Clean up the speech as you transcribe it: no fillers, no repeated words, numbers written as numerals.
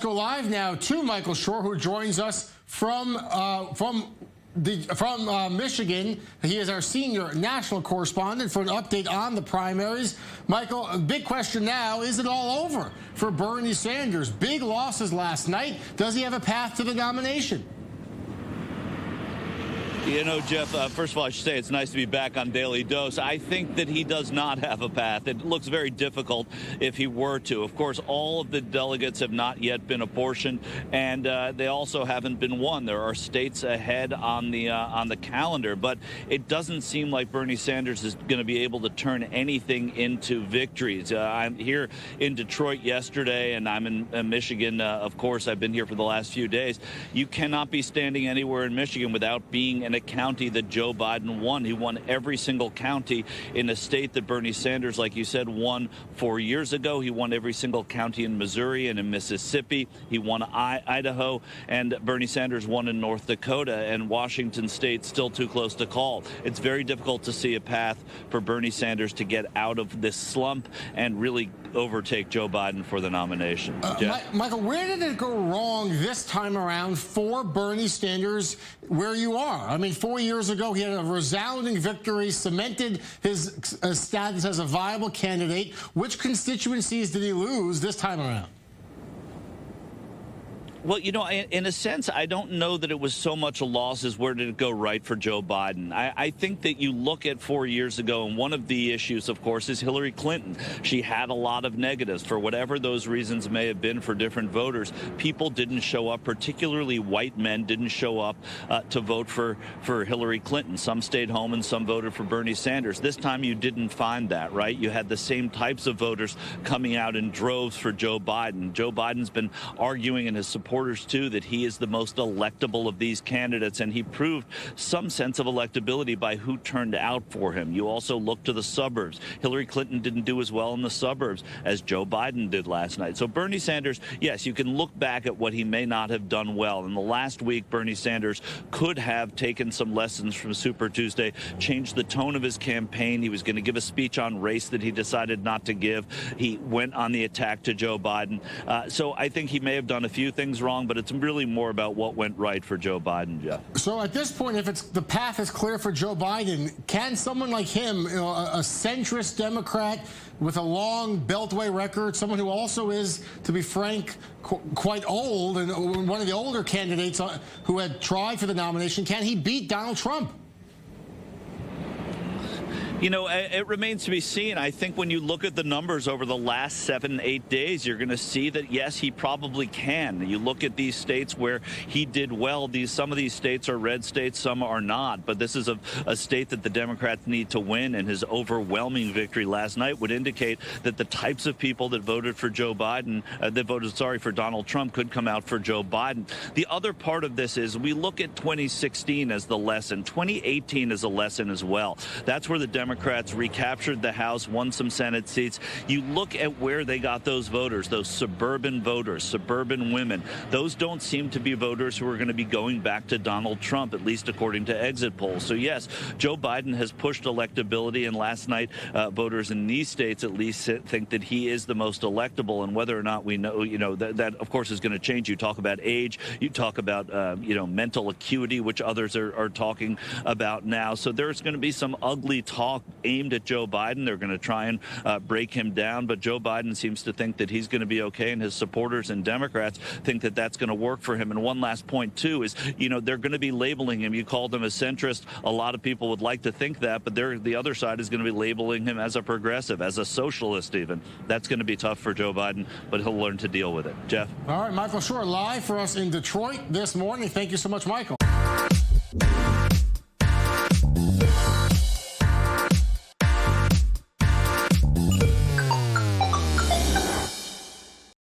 Go live now to Michael Shore, who joins us from Michigan. He is our senior national correspondent for an update on the primaries. Michael, a big question now, is it all over for Bernie Sanders? Big losses last night. Does he have a path to the nomination? You know, Jeff, first of all, I should say it's nice to be back on Daily Dose. I think that he does not have a path. It looks very difficult if he were to. Of course, all of the delegates have not yet been apportioned, and they also haven't been won. There are states ahead on the calendar, but it doesn't seem like Bernie Sanders is going to be able to turn anything into victories. I'm here in Detroit yesterday, and I'm in Michigan. Of course, I've been here for the last few days. You cannot be standing anywhere in Michigan without being in a county that Joe Biden won. He won every single county in a state that Bernie Sanders, like you said, won 4 years ago. He won every single county in Missouri and in Mississippi. He won Idaho, and Bernie Sanders won in North Dakota, and Washington State still too close to call. It's very difficult to see a path for Bernie Sanders to get out of this slump and really overtake Joe Biden for the nomination. Michael, where did it go wrong this time around for Bernie Sanders where you are? I mean, 4 years ago, he had a resounding victory, cemented his status as a viable candidate. Which constituencies did he lose this time around? Well, you know, in a sense, I don't know that it was so much a loss as where did it go right for Joe Biden. I think that you look at 4 years ago, and one of the issues, of course, is Hillary Clinton. She had a lot of negatives. For whatever those reasons may have been for different voters, people didn't show up, particularly white men didn't show up to vote for Hillary Clinton. Some stayed home and some voted for Bernie Sanders. This time you didn't find that, right? You had the same types of voters coming out in droves for Joe Biden. Joe Biden's been arguing in his supporters too that he is the most electable of these candidates, and he proved some sense of electability by who turned out for him. You also look to the suburbs. Hillary Clinton didn't do as well in the suburbs as Joe Biden did last night. So Bernie Sanders, yes, you can look back at what he may not have done well. In the last week, Bernie Sanders could have taken some lessons from Super Tuesday, changed the tone of his campaign. He was going to give a speech on race that he decided not to give. He went on the attack to Joe Biden. So I think he may have done a few things wrong, but it's really more about what went right for Joe Biden, Jeff. So at this point, if the path is clear for Joe Biden, can someone like him, a centrist Democrat with a long Beltway record, someone who also is, to be frank, quite old and one of the older candidates who had tried for the nomination, can he beat Donald Trump? You know, it remains to be seen. I think when you look at the numbers over the last 7-8 days, you're going to see that, yes, he probably can. You look at these states where he did well. Some of these states are red states, some are not. But this is a state that the Democrats need to win, and his overwhelming victory last night would indicate that the types of people that voted for Joe Biden, for Donald Trump, could come out for Joe Biden. The other part of this is we look at 2016 as the lesson. 2018 is a lesson as well. That's where the Democrats recaptured the House, won some Senate seats. You look at where they got those voters, those suburban voters, suburban women. Those don't seem to be voters who are going to be going back to Donald Trump, at least according to exit polls. So, yes, Joe Biden has pushed electability, and last night voters in these states at least think that he is the most electable. And whether or not we know, that of course is going to change. You talk about age, you talk about, mental acuity, which others are talking about now. So there's going to be some ugly talk aimed at Joe Biden. They're going to try and break him down, but Joe Biden seems to think that he's going to be okay, and his supporters and Democrats think that that's going to work for him. And one last point, too, is, they're going to be labeling him. You called him a centrist. A lot of people would like to think that, but the other side is going to be labeling him as a progressive, as a socialist even. That's going to be tough for Joe Biden, but he'll learn to deal with it. Jeff? All right, Michael Shore live for us in Detroit this morning. Thank you so much, Michael.